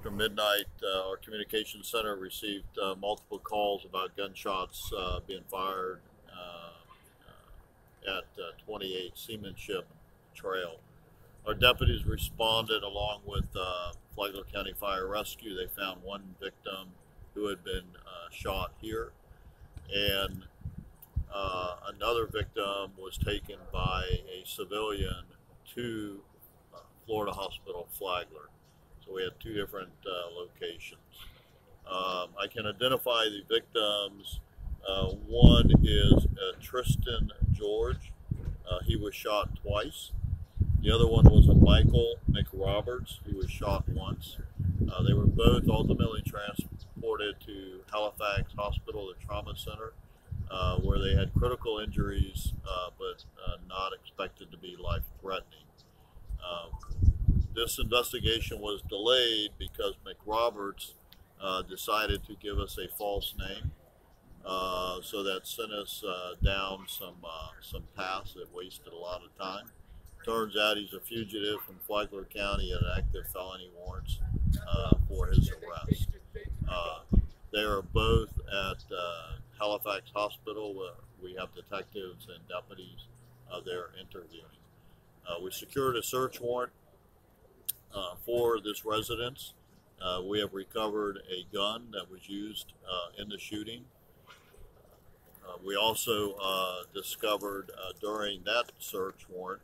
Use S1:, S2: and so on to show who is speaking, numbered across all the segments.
S1: after midnight, our communications center received multiple calls about gunshots being fired at 28 Seamanship Trail. Our deputies responded along with Flagler County Fire Rescue. They found one victim who had been shot here, and another victim was taken by a civilian to Florida Hospital Flagler. So we had two different locations. I can identify the victims. One is Tristan George. He was shot twice. The other one was a Michael McRoberts, who was shot once. They were both ultimately transported to Halifax Hospital, the trauma center, where they had critical injuries, but not expected to be life-threatening. This investigation was delayed because McRoberts decided to give us a false name, so that sent us down some paths that wasted a lot of time. Turns out he's a fugitive from Flagler County and active felony warrants for his arrest. They are both at Halifax Hospital, where we have detectives and deputies there interviewing. We secured a search warrant for this residence. We have recovered a gun that was used in the shooting. We also discovered during that search warrant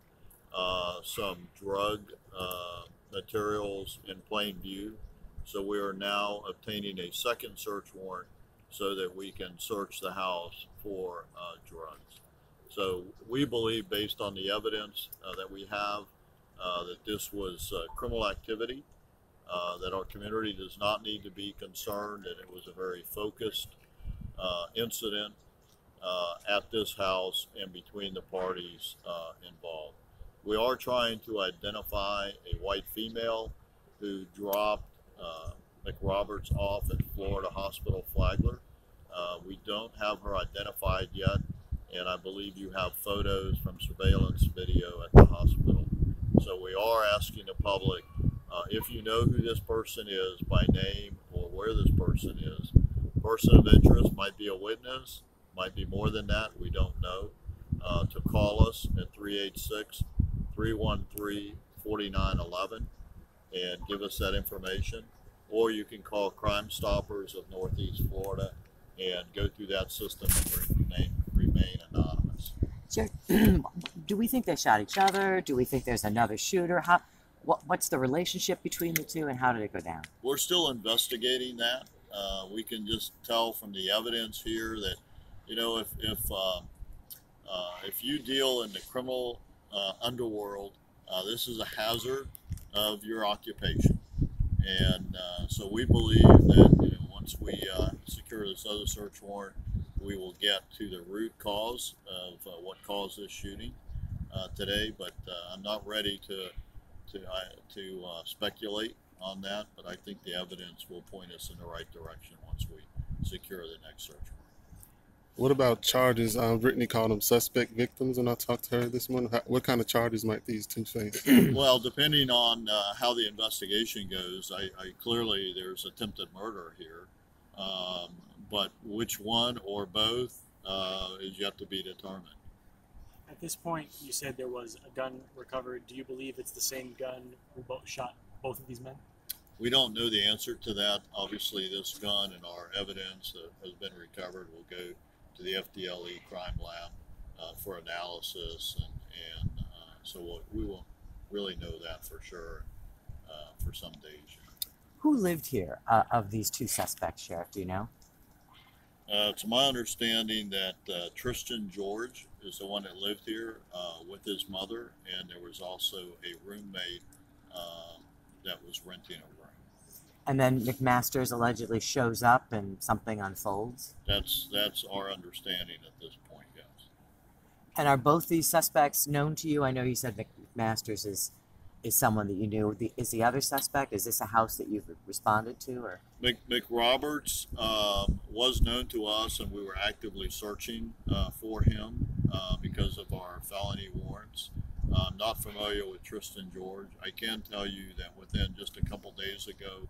S1: some drug materials in plain view. So we are now obtaining a second search warrant so that we can search the house for drugs. So we believe, based on the evidence that we have, that this was criminal activity, that our community does not need to be concerned, and it was a very focused incident at this house and between the parties involved. We are trying to identify a white female who dropped McRoberts off at Florida Hospital Flagler. We don't have her identified yet, and I believe you have photos from surveillance video at the hospital. So we are asking the public, if you know who this person is by name or where this person is. Person of interest might be a witness, might be more than that, we don't know, to call us at 386-313-4911 and give us that information. Or you can call Crime Stoppers of Northeast Florida and go through that system and remain anonymous.
S2: Sure. Do we think they shot each other? Do we think there's another shooter? What's the relationship between the two, and how did it go down?
S1: We're still investigating that. We can just tell from the evidence here that, you know, if you deal in the criminal underworld, this is a hazard of your occupation, and so we believe that, you know, once we secure this other search warrant, we will get to the root cause of what caused this shooting today. But I'm not ready to speculate on that. But I think the evidence will point us in the right direction once we secure the next search warrant.
S3: What about charges? Brittany called them suspect victims when I talked to her this morning. What kind of charges might these two face?
S1: Well, depending on how the investigation goes, I clearly there's attempted murder here. But which one or both is yet to be determined.
S4: At this point, you said there was a gun recovered. Do you believe it's the same gun who shot both of these men?
S1: We don't know the answer to that. Obviously, this gun and our evidence that has been recovered will go to the FDLE crime lab for analysis, and so we won't really know that for sure for some days.
S2: Who lived here of these two suspects, Sheriff? Do you know?
S1: It's my understanding that Tristan George is the one that lived here with his mother, and there was also a roommate that was renting a room.
S2: And then McMasters allegedly shows up and something unfolds?
S1: That's our understanding at this point, yes.
S2: And are both these suspects known to you? I know you said McMasters is someone that you knew. Is the other suspect, is this a house that you've responded to? Or
S1: McRoberts was known to us, and we were actively searching for him because of our felony warrants. I'm not familiar with Tristan George. I can tell you that within just a couple days ago,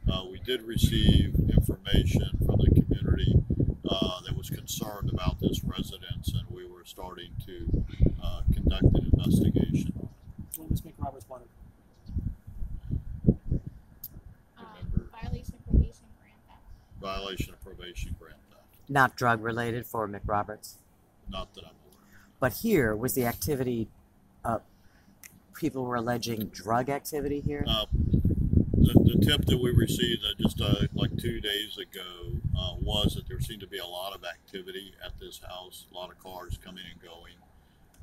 S1: We did receive information from the community that was concerned about this residence, and we were starting to conduct an investigation.
S4: What was McRoberts wanted?
S5: Violation of probation, grant theft.
S1: Violation of probation, grant theft.
S2: Not drug related for McRoberts.
S1: Not that I'm aware of.
S2: But here was the activity. People were alleging drug activity here.
S1: The tip that we received just like 2 days ago was that there seemed to be a lot of activity at this house, a lot of cars coming and going.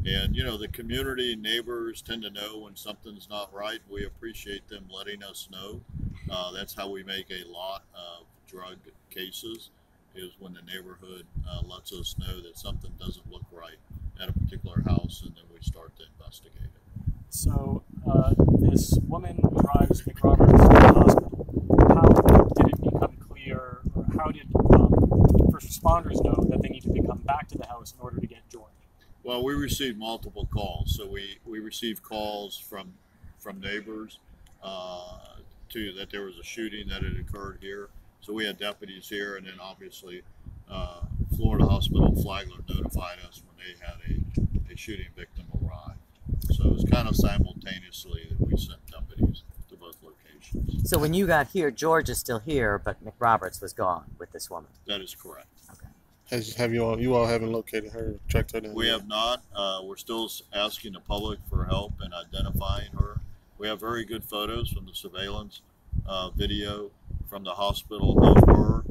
S1: And, you know, the community neighbors tend to know when something's not right. We appreciate them letting us know. That's how we make a lot of drug cases, is when the neighborhood lets us know that something doesn't look right at a particular house, and then we start to investigate it.
S4: So this woman drives McRoberts to the hospital. How did it become clear, or how did first responders know that they needed to come back to the house in order to get George?
S1: Well, we received multiple calls. So we received calls from neighbors that there was a shooting that had occurred here. So we had deputies here, and then obviously Florida Hospital Flagler notified us when they had a shooting victim arrive. So it was kind of simultaneously that we sent deputies to both locations.
S2: So when you got here, George is still here, but McRoberts was gone with this woman.
S1: That is correct.
S2: Okay.
S3: Have you all haven't located her, tracked her down?
S1: We have not. We're still asking the public for help in identifying her. We have very good photos from the surveillance video from the hospital of her.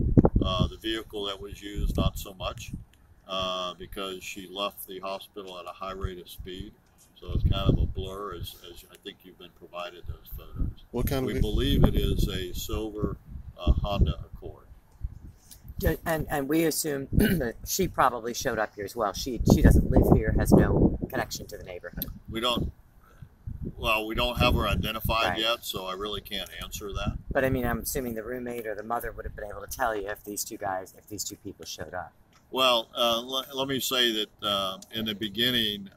S1: The vehicle that was used, not so much, because she left the hospital at a high rate of speed. So it's kind of a blur, as I think you've been provided those photos.
S3: What kind
S1: We
S3: of?
S1: believe it is a silver Honda Accord.
S2: And we assume that she probably showed up here as well. She doesn't live here, has no connection to the neighborhood.
S1: We don't have her identified
S2: Right.
S1: yet, so I really can't answer that.
S2: But I mean, I'm assuming the roommate or the mother would have been able to tell you if these two people showed up.
S1: Well, let me say that in the beginning,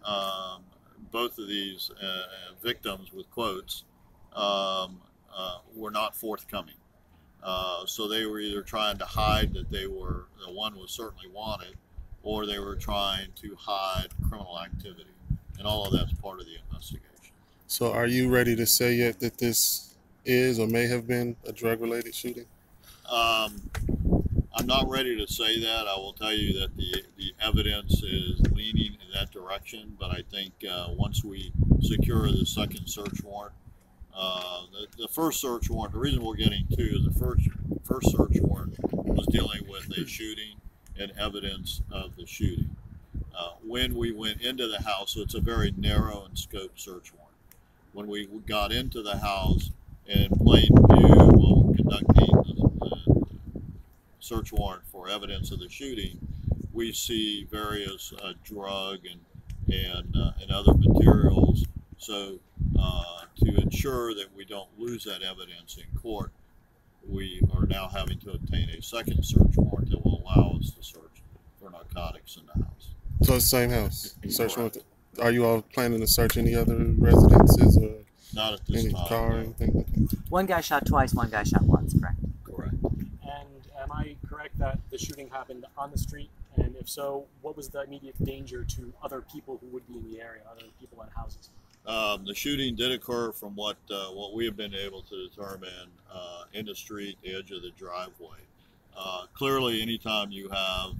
S1: both of these victims, with quotes, were not forthcoming. So they were either trying to hide that the one was certainly wanted, or they were trying to hide criminal activity. And all of that's part of the investigation.
S3: So are you ready to say yet that this is or may have been a drug-related shooting?
S1: I'm not ready to say that. I will tell you that the evidence is leaning in that direction, but I think once we secure the second search warrant, the first search warrant, the reason we're getting two is the first search warrant was dealing with a shooting and evidence of the shooting. When we went into the house, so it's a very narrow and scope search warrant. When we got into the house in plain view while conducting the search warrant for evidence of the shooting, we see various drug and other materials. So to ensure that we don't lose that evidence in court, we are now having to obtain a second search warrant that will allow us to search for narcotics in the house.
S3: So it's the same house. Search warrant. Are you all planning to search any other residences or
S1: Not at this
S3: any
S1: time.
S3: car or
S1: No.
S3: anything? Okay.
S2: One guy shot twice, one guy shot once, correct?
S1: Correct.
S4: And am I correct that the shooting happened on the street? And if so, what was the immediate danger to other people who would be in the area, other people in houses?
S1: The shooting did occur from what we have been able to determine in the street, the edge of the driveway. Clearly, anytime you have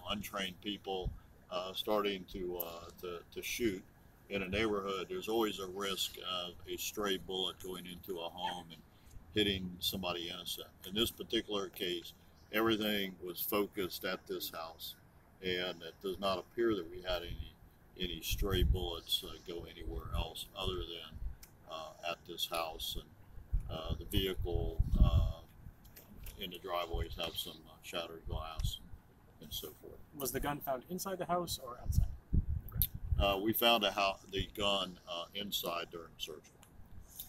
S1: untrained people starting to shoot in a neighborhood, there's always a risk of a stray bullet going into a home and hitting somebody innocent. In this particular case, everything was focused at this house, and it does not appear that we had any stray bullets go anywhere else other than at this house. And the vehicle in the driveways have some shattered glass and so forth.
S4: Was the gun found inside the house or outside?
S1: We found the gun inside during the search.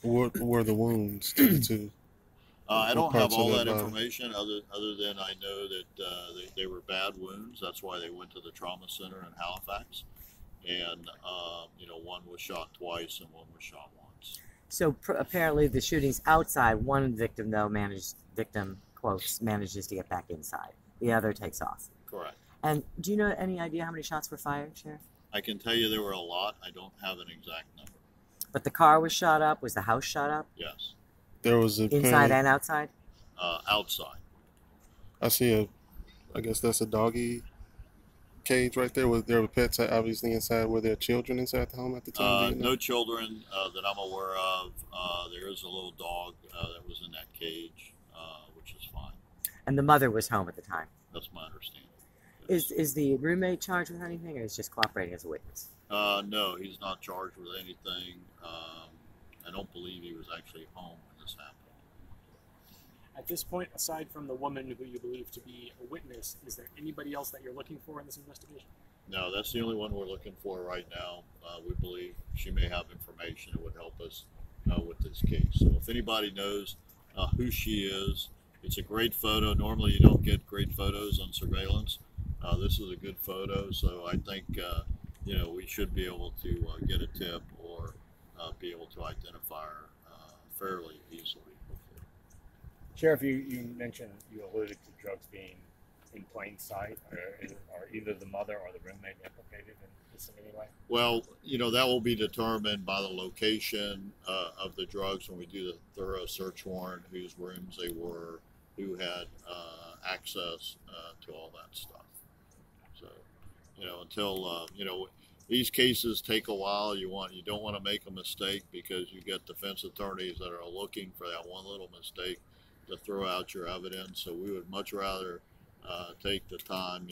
S3: What were the wounds to?
S1: I don't
S3: What
S1: have
S3: parts
S1: all
S3: of
S1: that
S3: the body?
S1: information other than I know that they were bad wounds. That's why they went to the trauma center in Halifax. And one was shot twice and one was shot once.
S2: So apparently the shooting's outside. One victim, though, manages to get back inside. The other takes off.
S1: Correct.
S2: And do you know any idea how many shots were fired, Sheriff?
S1: I can tell you there were a lot. I don't have an exact number.
S2: But the car was shot up. Was the house shot up?
S1: Yes.
S3: There was a
S2: Inside and outside?
S1: Outside.
S3: I see I guess that's a doggy cage right there. There were pets obviously inside. Were there children inside the home at the time? Do you know?
S1: No children that I'm aware of. There is a little dog that was in that cage, which is fine.
S2: And the mother was home at the time?
S1: That's my understanding.
S2: Is the roommate charged with anything, or is just cooperating as a witness?
S1: No, he's not charged with anything. I don't believe he was actually home when this happened.
S4: At this point, aside from the woman who you believe to be a witness, is there anybody else that you're looking for in this investigation?
S1: No, that's the only one we're looking for right now. We believe she may have information that would help us with this case. So if anybody knows who she is, it's a great photo. Normally you don't get great photos on surveillance. This is a good photo, so I think we should be able to get a tip or be able to identify her fairly easily.
S6: Sheriff, you mentioned, you alluded to drugs being in plain sight. Are either the mother or the roommate implicated in this in any way?
S1: Well, that will be determined by the location of the drugs when we do the thorough search warrant, whose rooms they were, who had access to all that stuff. So, until, these cases take a while. You don't want to make a mistake, because you get defense attorneys that are looking for that one little mistake to throw out your evidence. So we would much rather take the time.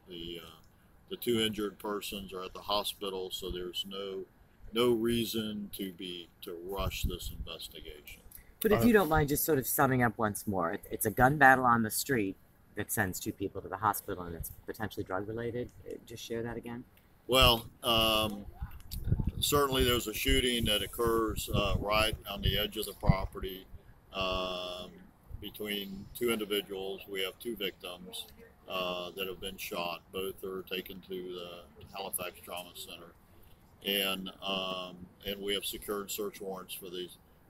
S1: The two injured persons are at the hospital, so there's no reason to rush this investigation.
S2: But if you don't mind just sort of summing up once more, it's a gun battle on the street that sends two people to the hospital, and it's potentially drug related. Just share that again.
S1: Well, certainly there's a shooting that occurs right on the edge of the property between two individuals. We have two victims that have been shot. Both are taken to the Halifax Trauma Center, and we have secured search warrants for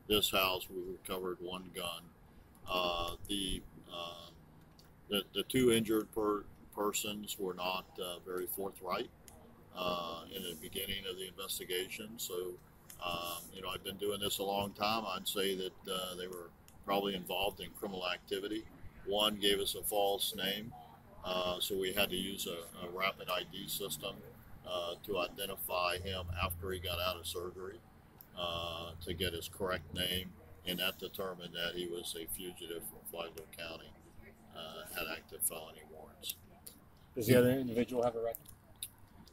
S1: this house. We recovered one gun. The two injured persons were not very forthright in the beginning of the investigation. So, I've been doing this a long time. I'd say that they were probably involved in criminal activity. One gave us a false name, so we had to use a rapid ID system to identify him after he got out of surgery to get his correct name, and that determined that he was a fugitive from Flagler County, had active felony warrants.
S6: Does the other individual have a record?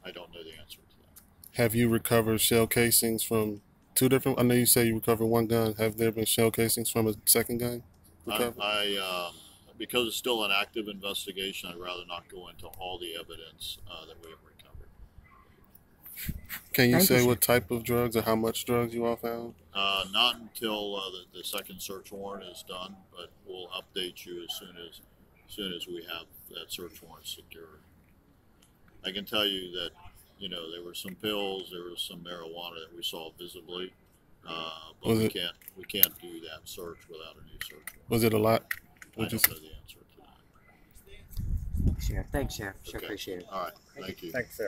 S1: I don't know the answer to that.
S3: Have you recovered shell casings from two different? I know you say you recovered one gun. Have there been shell casings from a second gun recovered?
S1: Because it's still an active investigation, I'd rather not go into all the evidence that we have recovered.
S3: Can you say what type of drugs or how much drugs you all found?
S1: Not until the second search warrant is done, but we'll update you as soon as we have that search warrant secured. I can tell you that there were some pills, there was some marijuana that we saw visibly, but we can't do that search without a new search warrant.
S3: Was it a lot?
S1: I don't know the answer to that.
S2: Sheriff. Thanks, Sheriff. Sure,
S1: Okay.
S2: appreciate it.
S1: All right. Thank you.
S6: Thanks, sir.